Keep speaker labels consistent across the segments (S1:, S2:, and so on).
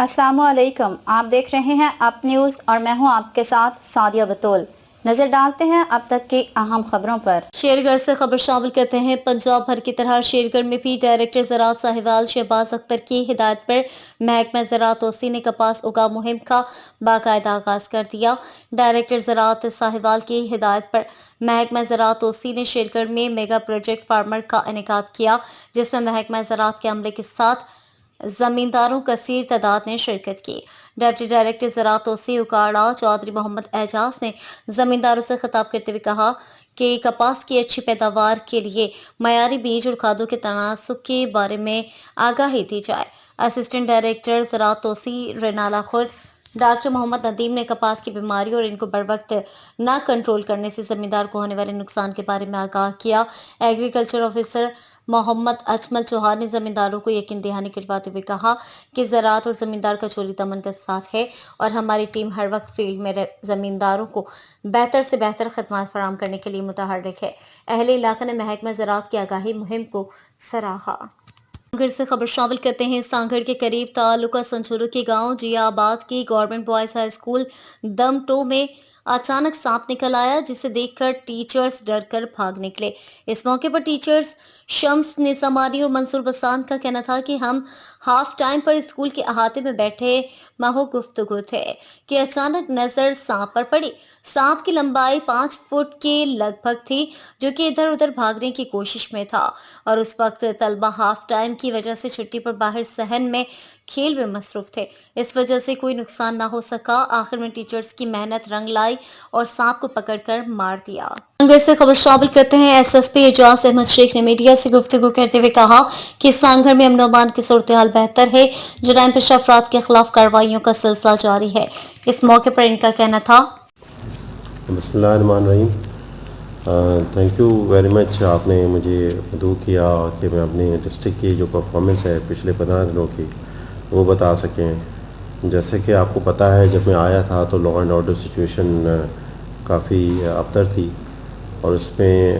S1: अस्सलामुअलैकुम, आप देख रहे हैं अप न्यूज़ और मैं हूं आपके साथ सादिया बतूल। नजर डालते हैं अब तक की अहम खबरों पर।
S2: शेरगढ़ से खबर शामिल करते हैं। पंजाब भर की तरह शेरगढ़ में भी डायरेक्टर ज़राअत साहिवाल शहबाज अख्तर की हिदायत पर महकमा ज़राअत तोसी ने कपास उगा मुहिम का बाकायदा आगाज कर दिया। डायरेक्टर ज़राअत साहिवाल की हिदायत पर महकमा ज़राअत तोसी ने शेरगढ़ में मेगा प्रोजेक्ट फार्मर का इनेकाद किया, जिसमें महकमा ज़राअत के अमले के साथ जमींदारों कसीर तादाद ने शिरकत की। डिप्टी डायरेक्टर ज़राअत तोसी उकाड़ा चौधरी मोहम्मद एजाज ने जमींदारों से खिताब करते हुए कहा कि कपास की अच्छी पैदावार के लिए मयारी बीज और खादों के तनासुब के बारे में आगाही दी जाए। असिस्टेंट डायरेक्टर ज़राअत तोसी रेनाला खुर्द डॉक्टर मोहम्मद नदीम ने कपास की बीमारी और इनको बर वक्त न कंट्रोल करने से जमींदार को होने वाले नुकसान के बारे में आगाह किया। एग्रीकल्चर ऑफिसर मोहम्मद अजमल चौहान ने जमींदारों को यकीन दहानी करवाते हुए कहा कि ज़राअत और जमींदार का चोरी तमन का साथ है और हमारी टीम हर वक्त फील्ड में जमींदारों को बेहतर से बेहतर खदमात फराहम करने के लिए मुतहर्रिक है। अहले इलाका ने महकमा ज़राअत की आगाही मुहिम को सराहा। सांगड़ से खबर शामिल करते हैं। सांगड़ के करीब ताल्लुका संचूरू के गांव जियाबाद की गवर्नमेंट बॉयज हाई स्कूल दमटो में अचानक सांप निकल आया, जिसे देखकर टीचर्स डरकर भाग निकले। इस मौके पर टीचर्स शम्स निजामानी और मंसूर बसान का कहना था कि हम हाफ टाइम पर स्कूल के अहाते में बैठे महो गुफ्तगू थे कि अचानक नजर सांप पर पड़ी। सांप की लंबाई 5 फुट के लगभग थी, जो कि इधर उधर भागने की कोशिश में था और उस वक्त तलबा हाफ टाइम की वजह से छुट्टी पर बाहर सहन में खेल में मसरूफ थे। इस वजह से कोई नुकसान ना हो सका। आखिर में टीचर्स की मेहनत रंग लाई और सांप को पकड़कर मार दिया। सांगड़ से खबर शामिल करते हैं। एसएसपी एजाज अहमद शेख ने मीडिया से गुफ्तगू करते हुए कहा कि सांगड़ में अमन की सूरत हाल बेहतर है। जुराइम पेशा अफराद के खिलाफ कार्रवाइयों का सिलसिला जारी है। इस मौके पर इनका कहना था,
S3: बिस्मिल्लाहिर्रहमानिर्रहीम। थैंक यू वेरी मच, आपने मुझे मदऊ किया कि मैं अपनी डिस्ट्रिक्ट की जो परफॉर्मेंस है पिछले 15 दिनों की वो बता सकें। जैसे कि आपको पता है, जब मैं आया था तो लॉ एंड ऑर्डर सिचुएशन काफ़ी अबतर थी और उसमें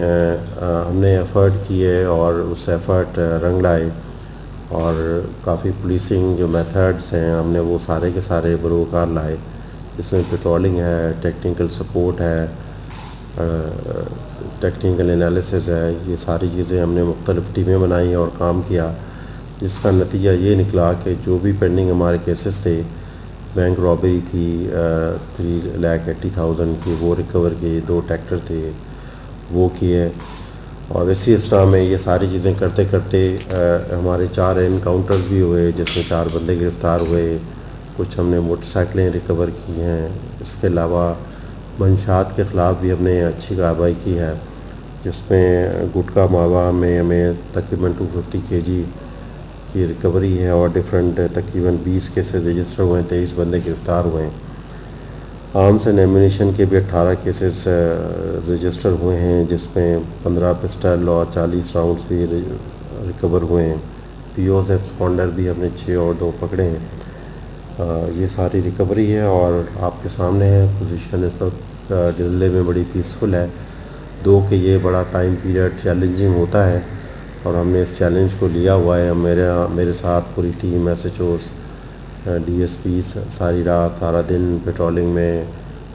S3: हमने एफ़र्ट किए और उस एफ़र्ट रंग लाए और काफ़ी पुलिसिंग जो मेथड्स हैं हमने वो सारे के सारे बरोकार लाए, जिसमें पेट्रोलिंग है, टेक्निकल सपोर्ट है, टेक्निकल एनालिसिस है। ये सारी चीज़ें हमने मुख्तलिफ़ टीमें बनाई और काम किया, जिसका नतीजा ये निकला कि जो भी पेंडिंग हमारे केसेस थे, बैंक रॉबरी थी 3,80,000 की, वो रिकवर किए, 2 ट्रैक्टर थे वो किए। और इसी तरह में ये सारी चीज़ें करते करते हमारे 4 एनकाउंटर्स भी हुए, जिसमें 4 बंदे गिरफ़्तार हुए। कुछ हमने मोटरसाइकिलें रिकवर की हैं। इसके अलावा मंशात के ख़िलाफ़ भी हमने अच्छी कार्रवाई की है, जिसमें गुटखा मावा में हमें तकरीबन 250 kg की रिकवरी है और डिफरेंट तकरीबन 20 केसेस रजिस्टर हुए हैं, 23 बंदे गिरफ़्तार हुए हैं। आर्म्स एंड एम्यूनेशन के भी 18 केसेस रजिस्टर हुए हैं, जिसमें 15 पिस्टल और 40 राउंड्स भी रिकवर हुए हैं। पीओस एब्सकॉन्डर भी हमने 6 और 2 पकड़े हैं। ये सारी रिकवरी है और आपके सामने है। पोजीशन इस वक्त ज़िले में बड़ी पीसफुल है, दो कि ये बड़ा टाइम पीरियड चैलेंजिंग होता है और हमने इस चैलेंज को लिया हुआ है। मेरे साथ पूरी टीम एसएचओस डीएसपी सारी रात सारा दिन पेट्रोलिंग में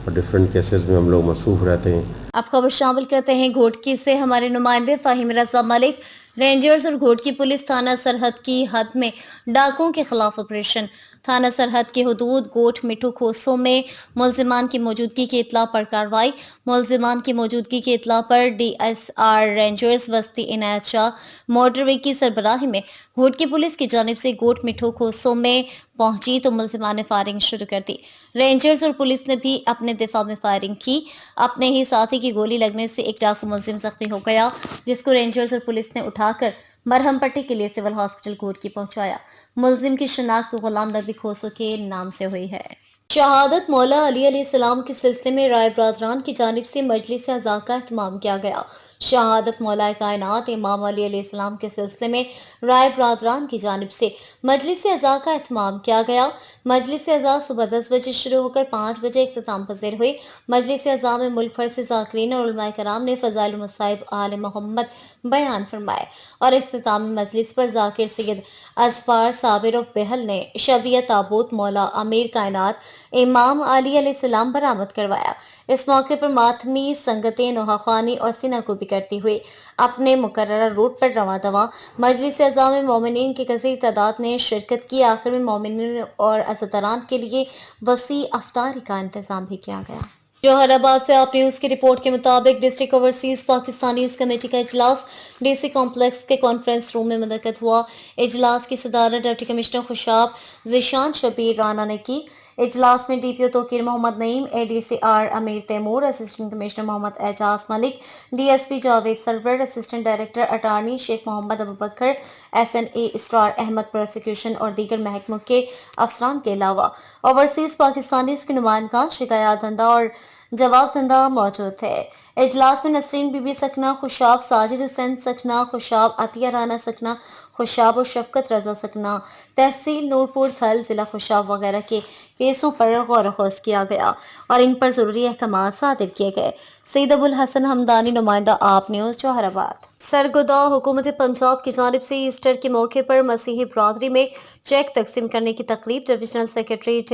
S3: और डिफरेंट केसेस में हम लोग मसरूफ़ रहते हैं।
S2: अब खबर शामिल करते हैं घोटकी से। हमारे नुमाइंदे फ़हीम रज़ा मलिक रेंजर्स और घोटकी पुलिस थाना सरहद की हद में डाकुओं के खिलाफ ऑपरेशन। थाना सरहद की हदूद गोट मिठू खोसों में मुलजिमान की मौजूदगी की इतला पर कार्रवाई। मुलजिमान की मौजूदगी की इतला पर डीएसआर रेंजर्स वस्ती इनायत शाह मोटरवे की सरबराही में घोटकी पुलिस की जानिब से गोट मिठू खोसों में पहुंची तो मुलजिमान ने फायरिंग शुरू कर दी। रेंजर्स और पुलिस ने भी अपने दिफा में फायरिंग की। अपने ही साथी की गोली लगने से एक डाकू मुलजिम जख्मी हो गया, जिसको रेंजर्स और पुलिस ने उठाकर मरहम पट्टी के लिए सिविल हॉस्पिटल घोटकी पहुंचाया। मुलजिम की शिनाख्त गुलाम नबी खोसो के नाम से हुई है। शहादत मौला अली अलैहिस्सलाम के सिलसिले में राय बरादरान की जानिब से मजलिस अज़ा का एहतमाम किया गया। शहादत मौला कायनात इमाम अली अलैहिस्सलाम के सिलसिले में राय बरादरान की जानिब से मजलिस अज़ा का एहतमाम किया गया। मजलिस अज़ा सुबह 10 बजे शुरू होकर 5 बजे इख्तिताम पज़ीर हुई। मजलिस अज़ा में मुल्क भर से ज़ाकिरीन और उलमाए कराम ने फ़ज़ाइल मसाइब आले मोहम्मद بیان فرمائے اور اختتامی مجلس پر ذاکر سید اصفار صابر و بہل نے شبیہ تابوت مولا امیر کائنات امام علی علیہ السلام برآمد کروایا۔ اس موقع پر ماتمی سنگتیں نوحہ خوانی اور سینہ کوبی کرتی ہوئی اپنے مقررہ روٹ پر رواں دواں۔ مجلس اعظام میں مومنین کی کثیر تعداد نے شرکت کی۔ آخر میں مومنین اور عزاداران کے لیے وسیع افطاری کا انتظام بھی کیا گیا۔ جوہر آباد سے آپ نیوز کی رپورٹ کے مطابق ڈسٹرکٹ اوورسیز پاکستانیز کمیٹی کا اجلاس ڈی سی کمپلیکس کے کانفرنس روم میں منعقد ہوا۔ اجلاس کی صدارت ڈپٹی کمشنر خوشاب ذیشان شبیر رانا نے کی۔ اجلاس میں ڈی پی او توقیر محمد نعیم، اے ڈی سی آر امیر تیمور، اسسٹنٹ کمشنر محمد اعجاز ملک، ڈی ایس پی جاوید سرور، اسسٹنٹ ڈائریکٹر اٹارنی شیخ محمد ابوبکر، ایس این اے اسرار احمد پروسیکیوشن اور دیگر محکموں کے افسران کے علاوہ اوورسیز پاکستانیز کے نمائندگان، شکایات دہندہ اور جواب دہندہ موجود تھے۔ اجلاس میں نسرین بی بی سکنا خوشاب، ساجد حسین سکنا خوشاب، عطیہ رانا سکنا خوشاب اور شفقت رضا سکنا تحصیل نورپور تھل ضلع خوشاب وغیرہ کے کیسوں پر غور و خوض کیا گیا اور ان پر ضروری احکامات صادر کیے گئے۔ سید ابوالحسن حمدانی، نمائندہ آپ نیوز، جوہر آباد۔ سرگودہ حکومت پنجاب کی جانب سے ایسٹر کے موقع پر مسیحی برادری میں چیک تقسیم کرنے کی تقریب ڈویژنل سیکریٹریٹ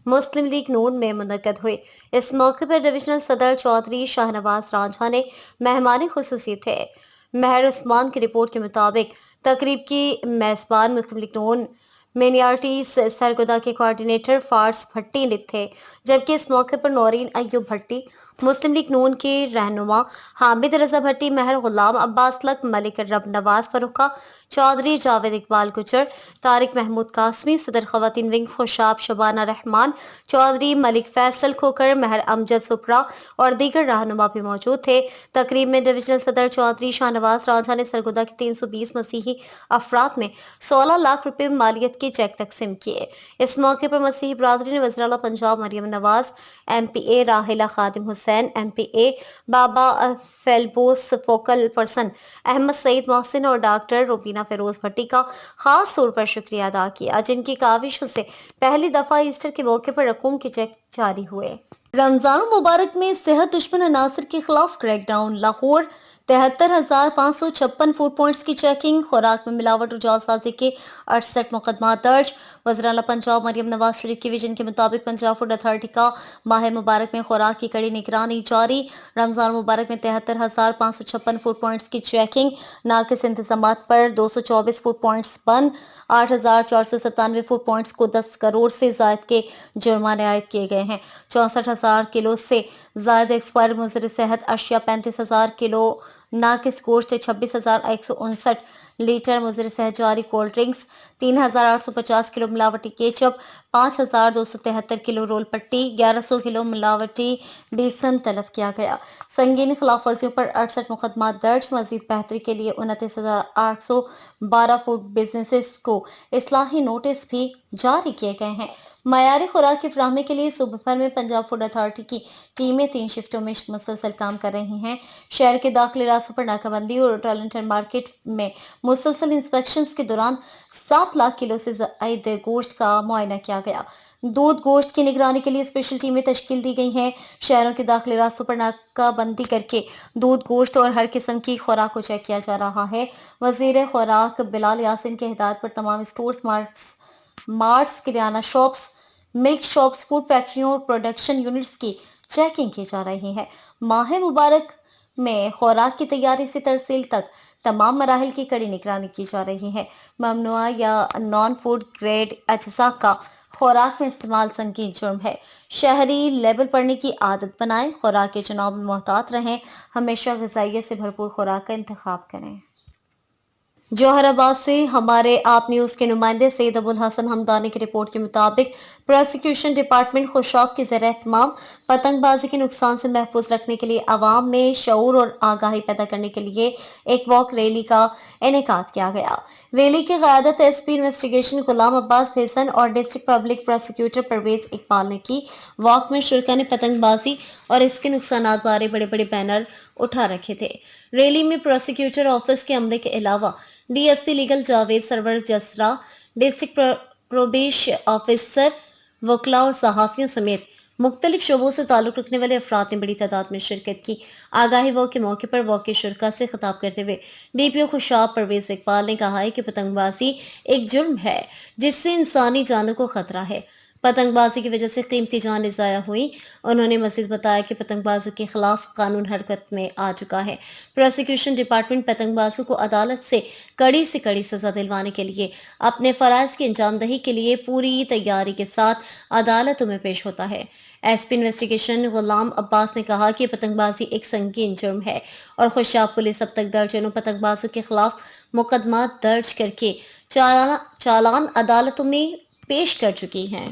S2: مسلم لیگ نون میں منعقد ہوئی۔ اس موقع پر ڈویژنل صدر چودھری شاہ نواز راجہ نے مہمان خصوصی تھے۔ مہر عثمان کی رپورٹ کے مطابق تقریب کی میزبان مسلم لیگ نون مینیارٹیز سرگودہ کے کوارڈینیٹر فارس بھٹی تھے، جبکہ اس موقع پر نورین ایوب بھٹی، مسلم لیگ نون کے رہنما حامد رضا بھٹی، مہر غلام عباس لک، ملک رب نواز فروخہ، چودھری جاوید اقبال گجر، طارق محمود قاسمی، صدر خواتین ونگ خوشاب شبانہ رحمان، چودھری ملک فیصل کھوکر، مہر امجد سپرا اور دیگر رہنما بھی موجود تھے۔ تقریب میں ڈویژنل صدر چودھری شاہ نواز راجہ نے سرگودہ کے 320 مسیحی افراد میں 16 لاکھ روپے مالیت کے چیک تقسیم کیے۔ اس موقع پر مسیحی برادری نے وزیر اعلیٰ پنجاب مریم نواز، ایم پی اے راحلہ خادم حسین، ایم پی اے بابا فیلبوس، فوکل پرسن احمد سعید محسن اور ڈاکٹر روبینہ فیروز بھٹی کا خاص طور پر شکریہ ادا کیا، جن کی کاوشوں سے پہلی دفعہ ایسٹر کے موقع پر رقوم کے چیک جاری ہوئے۔ رمضان المبارک میں صحت دشمن عناصر کے خلاف crackdown. Lahore 73,556 food points کی چیکنگ، خوراک میں ملاوٹ اور جعلسازی کے 68 مقدمات درج۔ وزیر اعلیٰ پنجاب مریم نواز شریف کی ویژن کے مطابق پنجاب فوڈ اتھارٹی کا ماہ مبارک میں خوراک کی کڑی نگرانی جاری۔ رمضان مبارک میں 73,556 فوڈ پوائنٹس کی چیکنگ، ناقص انتظامات پر 224 فوڈ پوائنٹس بند، 8,497 فوڈ پوائنٹس کو 10 کروڑ سے زائد کے جرمانے عائد کیے گئے ہیں۔ 64,000 کلو سے زائد ایکسپائر مضر صحت اشیاء، 35,000 کلو ناقص گوشت، 26,159 لیٹر مضر صحت جاری کولڈ ڈرنکس، 3,850 کلو ملاوٹی کیچپ، 5,273 کلو رول پٹی، 1,100 کلو ملاوٹی بیسن طلب کیا گیا۔ سنگین خلاف ورزیوں پر 68 مقدمات درج۔ مزید بہتری کے لیے 29,812 فوڈ بزنسز کو اصلاحی نوٹس بھی جاری کیے گئے ہیں۔ معیاری خوراک کی فراہمی کے لیے صوبے بھر میں پنجاب فوڈ اتھارٹی کی ٹیمیں 3 شفٹوں میں مسلسل کام کر رہی ہیں۔ شہر کے داخلی راستوں پر ناکہ بندی اور ٹارلنٹن مارکیٹ میں مسلسل انسپیکشنز کے دوران 7 لاکھ کلو سے زائد گوشت کا معائنہ کیا گیا۔ دودھ گوشت کی نگرانی کے لیے اسپیشل ٹیمیں تشکیل دی گئی ہیں۔ شہروں کے داخلی راستوں پر ناکہ بندی کر کے دودھ گوشت اور ہر قسم کی خوراک کو چیک کیا جا رہا ہے۔ وزیر خوراک بلال یاسین کی ہدایت پر تمام اسٹورز، مارٹس، کریانہ شاپس، ملک شاپس، فوڈ فیکٹریوں اور پروڈکشن یونٹس کی چیکنگ کی جا رہی ہے۔ ماہ مبارک میں خوراک کی تیاری سے ترسیل تک تمام مراحل کی کڑی نگرانی کی جا رہی ہے۔ ممنوعہ یا نان فوڈ گریڈ اجزاء کا خوراک میں استعمال سنگین جرم ہے۔ شہری لیبل پڑھنے کی عادت بنائیں، خوراک کے چناؤ میں محتاط رہیں، ہمیشہ غذائیت سے بھرپور خوراک کا انتخاب کریں۔ جوہر آباد سے ہمارے آپ نیوز کے نمائندے سید ابوالحسن حمدانی کی رپورٹ کے مطابق پروسیکیوشن ڈپارٹمنٹ خوشاب کے زیر اہتمام پتنگ بازی کے نقصان سے محفوظ رکھنے کے لیے عوام میں شعور اور آگاہی پیدا کرنے کے لیے ایک واک ریلی کا انعقاد کیا گیا۔ ریلی کی قیادت S P investigation Ghulam Abbas Bhesan اور district public prosecutor Pervez Iqbal نے کی۔ واک میں شرکاء نے پتنگ بازی اور اس کے نقصانات بارے بڑے بڑے بینر اٹھا رکھے تھے۔ ریلی میں پروسیکیوٹر آفس کے عملے کے علاوہ D S P legal Javed Sarwar Jasra, district probation officer, وکلاء اور صحافیوں سمیت मुख्तलिफ शोबों से ताल्लुक़ रखने वाले अफराद ने बड़ी तादाद में शिरकत की। आगाही वॉक के मौके पर वॉक के शुरका से खिताब करते हुए DPO खुशाब परवेज इकबाल ने कहा है कि पतंगबाजी एक जुर्म है जिससे इंसानी जानों को खतरा है। पतंगबाजी की वजह से कीमती जानें ज़ाया हुई। उन्होंने मज़ीद बताया कि पतंगबाजों के खिलाफ कानून हरकत में आ चुका है। प्रोसिक्यूशन डिपार्टमेंट पतंगबाजों को अदालत से कड़ी सज़ा दिलवाने के लिए अपने फ़राइज़ की अंजामदही के लिए पूरी तैयारी के साथ अदालतों में पेश होता है। SP इन्वेस्टिगेशन गुलाम अब्बास ने कहा कि पतंगबाजी एक संगीन जुर्म है और खुशाब पुलिस अब तक दर्जनों पतंगबाजों के खिलाफ मुकदमा दर्ज करके चालान अदालतों में पेश कर चुकी हैं।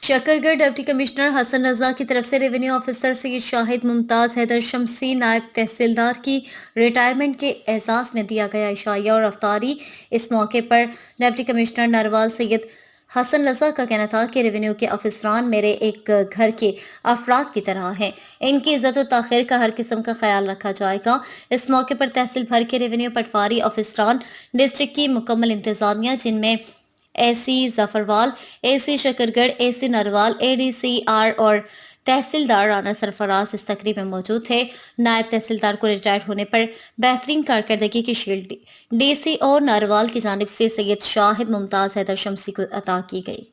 S2: शकरगढ़ डिप्टी कमिश्नर हसन रजा की तरफ से रेवेन्यू ऑफिसर सैयद शाहिद मुमताज हैदर शमसी नायब तहसीलदार की रिटायरमेंट के एजाज में दिया गया इशाया और अफ्तारी। इस मौके पर डिप्टी कमिश्नर नरवाल सैयद हसन रजा का कहना था कि रेवेन्यू के अफसरान मेरे एक घर के अफराद की तरह हैं। इनकी इज्जत और ताखीर का हर किस्म का ख्याल रखा जाएगा। इस मौके पर तहसील भर के रेवेन्यू पटवारी अफसरान, डिस्ट्रिक्ट की मुकम्मल इंतजामिया जिनमें AC Zafarwal, AC Shakargarh, AC Narwal, ADCR और तहसीलदार राना सरफराज इस तकरीब में मौजूद थे। नायब तहसीलदार को रिटायर्ड होने पर बेहतरीन कारकर्दगी की शील्ड DC और नरवाल की जानिब से सैयद शाहिद मुमताज हैदर शमसी को अता की गई।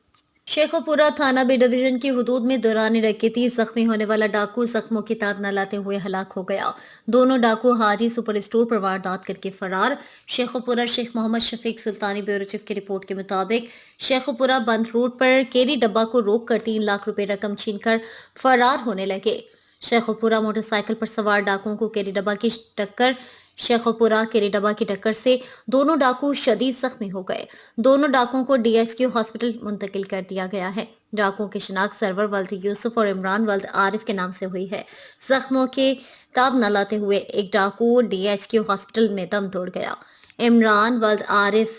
S2: शेखोपुरा थाना बी डिवीजन की हुदूद में दौरान रैकेती जख्मी होने वाला डाकू जख्मों की ताब न लाते हुए हलाक हो गया। दोनों डाकू हाजी सुपर स्टोर पर वारदात करके फरार। शेखोपुरा शेख मोहम्मद शफीक सुल्तानी ब्यूरो चीफ की रिपोर्ट के मुताबिक शेखोपुरा बंद रोड पर केरी डब्बा को रोक कर 3 लाख रुपए रकम छीनकर फरार होने लगे। शेखोपुरा मोटरसाइकिल पर सवार डाकुओं को केरी डब्बा की टक्कर शेखोपुरा केरी डब्बा की टक्कर से दोनों डाकू शदीद जख्मी हो गए। दोनों डाकुओं को DHQ हॉस्पिटल मुंतकिल कर दिया गया है। डाकुओं की शिनाख्त सरवर वल्द यूसुफ और इमरान वल्द आरिफ के नाम से हुई है। जख्मों के ताब न लाते हुए एक डाकू DHQ हॉस्पिटल में दम तोड़ गया। इमरान वल्द आरिफ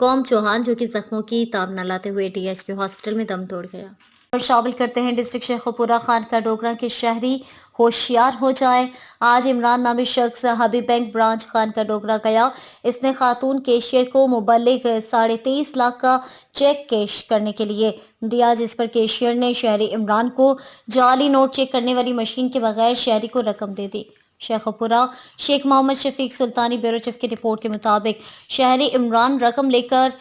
S2: कौम चौहान जो कि जख्मों की ताब न लाते हुए DHQ हॉस्पिटल में दम तोड़ गया। और शामिल करते हैं डिस्ट्रिक्ट शेखोपुरा खान का डोगरा के शहरी होशियार हो जाए। आज इमरान नामी शख्स हबीब बैंक ब्रांच खान का डोगरा गया। इसने खातून कैशियर को मुबल्लिग 23.5 लाख का चेक कैश करने के लिए दिया, जिस पर कैशियर ने शहरी इमरान को जाली नोट चेक करने वाली मशीन के बगैर शहरी को रकम दे दी। शेखोपुरा शेख मोहम्मद शफीक सुल्तानी ब्यूरो चीफ की रिपोर्ट के मुताबिक शहरी इमरान रकम लेकर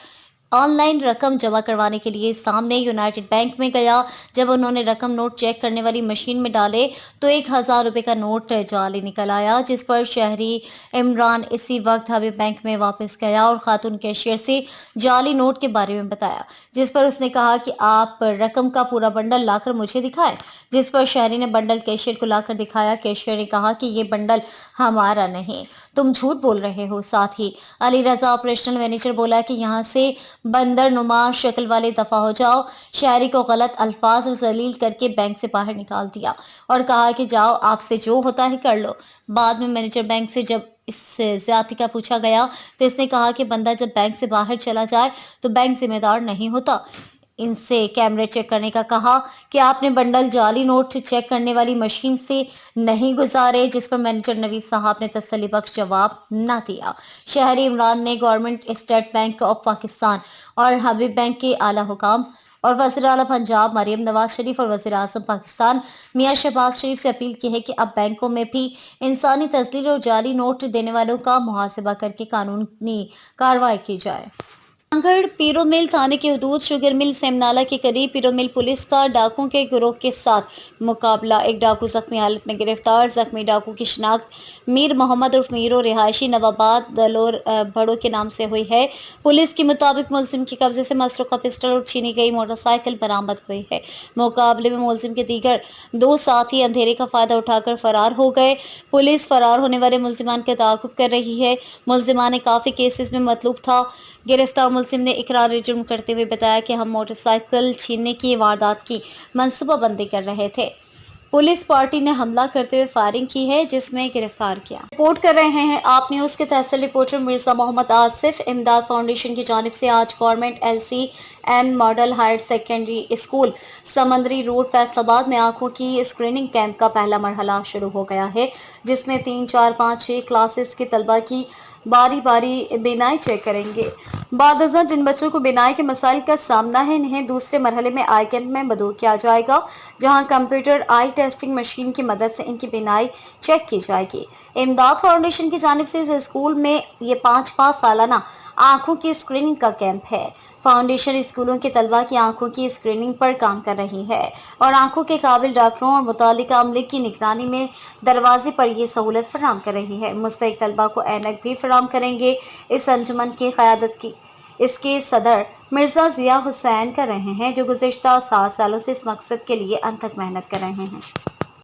S2: ऑनलाइन रकम जमा करवाने के लिए सामने यूनाइटेड बैंक में गया। जब उन्होंने रकम नोट चेक करने वाली मशीन में डाले तो 1000 रुपए का नोट जाली निकल आया, जिस पर शहरी इमरान इसी वक्त हबीब बैंक में वापस गया और खातून कैशियर से जाली नोट के बारे में बताया, जिस पर उसने कहा कि आप रकम का पूरा बंडल लाकर मुझे दिखाएं, जिस पर शहरी ने बंडल कैशियर को लाकर दिखाया। कैशियर ने कहा कि ये बंडल हमारा नहीं, तुम झूठ बोल रहे हो। साथ ही अली रजा ऑपरेशनल मैनेजर बोला कि यहाँ से बंदर नुमा शक्ल वाले दफा हो जाओ। शहरी को गलत अल्फाज और जलील करके बैंक से बाहर निकाल दिया और कहा कि जाओ आपसे जो होता है कर लो। बाद में मैनेजर बैंक से जब इस ज्यादती का पूछा गया तो इसने कहा कि बंदा जब बैंक से बाहर चला जाए तो बैंक जिम्मेदार नहीं होता। इनसे कैमरे चेक करने का कहा कि आपने बंडल जाली नोट चेक करने वाली मशीन से नहीं गुजारे, जिस पर मैनेजर नवीद साहब ने तसल्ली बख्श जवाब न दिया। शहरी इमरान ने government state bank of Pakistan और हबीब बैंक के आला हुकाम और वज़ीर आला पंजाब मरियम नवाज शरीफ और वज़ीर आज़म पाकिस्तान मियां शहबाज शरीफ से अपील की है कि अब बैंकों में भी इंसानी तस्लील और जाली नोट देने वालों का मुहासिबा करके कानूनी कार्रवाई की जाए। कांगड़ पीरो मिल थाने की हदूद शुगर मिल सेमनाला के करीब पीरो मिल पुलिस का डाकुओं के गिरोह के साथ मुकाबला। एक डाकू जख्मी हालत में गिरफ्तार। जख्मी डाकू की शिनाख्त मीर मोहम्मद उर्फ मीरो रिहायशी नवाबाद दलोर बड़ो के नाम से हुई है। पुलिस के मुताबिक मुलजिम के कब्जे से मसरूका पिस्टल और छीनी गई मोटरसाइकिल बरामद हुई है। मुकाबले में मुलजिम के दीगर 2 साथी अंधेरे का फायदा उठाकर फरार हो गए। पुलिस फरार होने वाले मुलजिमान का ताक़ुब कर रही है। मुलजिमान काफ़ी केसेस में मतलूब था। गिरफ्तार मुलजिम ने इकरार जुर्म करते हुए बताया कि हम मोटरसाइकिल छीनने की वारदात की मंसूबाबंदी कर रहे थे। पुलिस पार्टी ने हमला करते हुए फायरिंग की है, जिसमें गिरफ्तार किया। रिपोर्ट कर रहे हैं आप न्यूज़ के तहसील रिपोर्टर मिर्जा मोहम्मद आसिफ। इमदाद फाउंडेशन की जानिब से आज government LCM model higher secondary school Samundri road Faisalabad में आंखों की स्क्रीनिंग कैंप का पहला मरहला शुरू हो गया है, जिसमें 3, 4, 5, 6 क्लासेस के तलबा की बारी बारी बिनाई चेक करेंगे। बाद अज़ां जिन बच्चों को बिनाई के मसाइल का सामना है इन्हें दूसरे मरहले में आई कैंप में मदऊ किया जाएगा, जहां कंप्यूटर आई टेस्टिंग मशीन की मदद से इनकी बिनाई चेक की जाएगी। इमदाद फाउंडेशन की जानिब से इस स्कूल में ये 5वां सालाना आंखों की स्क्रीनिंग का कैंप है। फाउंडेशन स्कूलों के तलबा की आंखों की स्क्रीनिंग पर काम कर रही है और आंखों के काबिल डॉक्टरों और मुतालिका अमले की निगरानी में दरवाजे पर ये सहूलत फराहम कर रही है। मुस्तहिक तलबा को ऐनक भी फराहम करेंगे। इस अंजुमन की क़यादत की इसके सदर मिर्जा जिया हुसैन कर रहे हैं, जो गुज़िश्ता 7 सालों से इस मकसद के लिए अनथक मेहनत कर रहे हैं।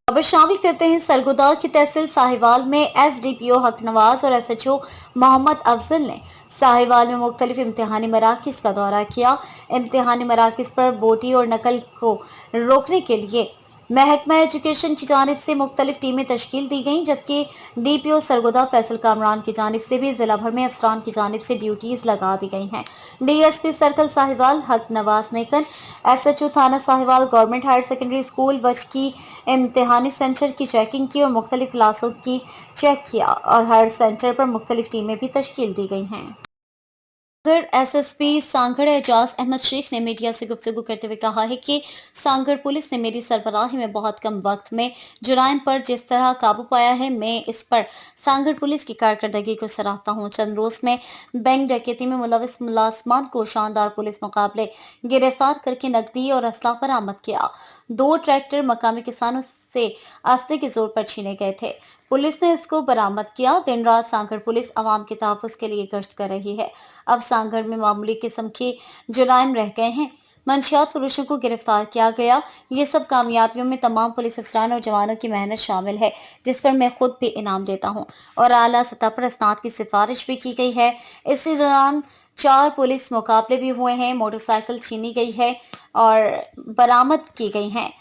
S2: खबर शामिल करते हैं सरगोदा की तहसील साहिवाल में एसडीपीओ हक नवाज और एसएचओ मोहम्मद अफजल ने साहिवाल में मुख्तलिफ इम्तिहानी मराकिज़ का दौरा किया। इम्तिहानी मराकिज़ पर बोटी और नकल को रोकने के लिए महकमा एजुकेशन की जानिब से मुख्तलिफ टीमें तश्कील दी गईं, जबकि डीपीओ सरगोदा फैसल कामरान की जानिब से भी जिला भर में अफसरान की जानिब से ड्यूटीज लगा दी गई हैं। डीएसपी सर्कल साहिवाल हक नवाज मेकन, एसएचओ थाना Sahiwal government higher secondary school वच की इम्तिहानी सेंटर की चेकिंग की और मुख्तलिफ क्लासों की चेक किया और हर सेंटर पर मुख्तलिफ टीमें भी तश्कील दी गई हैं। एसएसपी सांगड़ एजाज अहमद शेख ने मीडिया से गुफ्तगू करते हुए कहा है कि सांगड़ पुलिस ने मेरी सरबराही में बहुत कम वक्त में जुराइम पर जिस तरह काबू पाया है, मैं इस पर सांगड़ पुलिस की कारकर्दगी को सराहता हूँ। चंद रोज में बैंक डकैती में मुलविस मुलाजमान को शानदार पुलिस मुकाबले गिरफ्तार करके नकदी और असला बरामद किया। 2 ट्रैक्टर मकामी किसानों से आस्ते के जोर पर छीने गए थे, पुलिस ने इसको बरामद किया। दिन रात सांगड़ पुलिस अवाम के तहफ़्फ़ुज़ के लिए गश्त कर रही है। अब सांगड़ में मामूली किस्म के जुराइम रह गए हैं। मंशियात फरोशों को गिरफ्तार किया गया। ये सब कामयाबियों में तमाम पुलिस अफसरान और जवानों की मेहनत शामिल है, जिस पर मैं खुद भी इनाम देता हूँ और आला सतह पर इसनाद की सिफारिश भी की गई है। इसी दौरान 4 पुलिस मुकाबले भी हुए हैं, मोटरसाइकिल छीनी गई है और बरामद की गई हैं।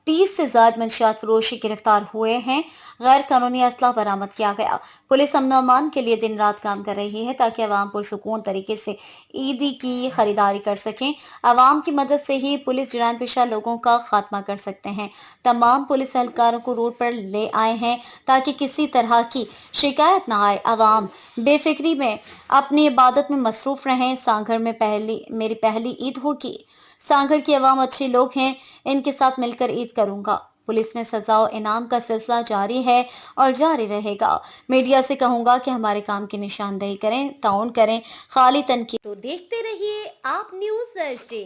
S2: 30 से ज्यादा मंशियात फरोशी गिरफ्तार हुए हैं। गैर कानूनी असला बरामद किया गया। पुलिस अमन अमान के लिए दिन रात काम कर रही है ताकि अवाम पुरसुकून तरीके से ईदी की खरीदारी कर सकें। अवाम की मदद से ही पुलिस जुराइम पेशा लोगों का खात्मा कर सकते हैं। तमाम पुलिस एहलकारों को रोड पर ले आए हैं ताकि किसी तरह की शिकायत न आए। अवाम बेफिक्री में अपनी इबादत में मसरूफ रहें। सांगड़ में मेरी पहली ईद होगी। सांगड़ की अवाम अच्छे लोग हैं, इनके साथ मिलकर ईद करूंगा। पुलिस में सजा और इनाम का सिलसिला जारी है और जारी रहेगा। मीडिया से कहूंगा कि हमारे काम की निशानदेही करें, ताउन करें, खाली तनकीद।
S4: तो देखते रहिए आप न्यूज़ एचडी।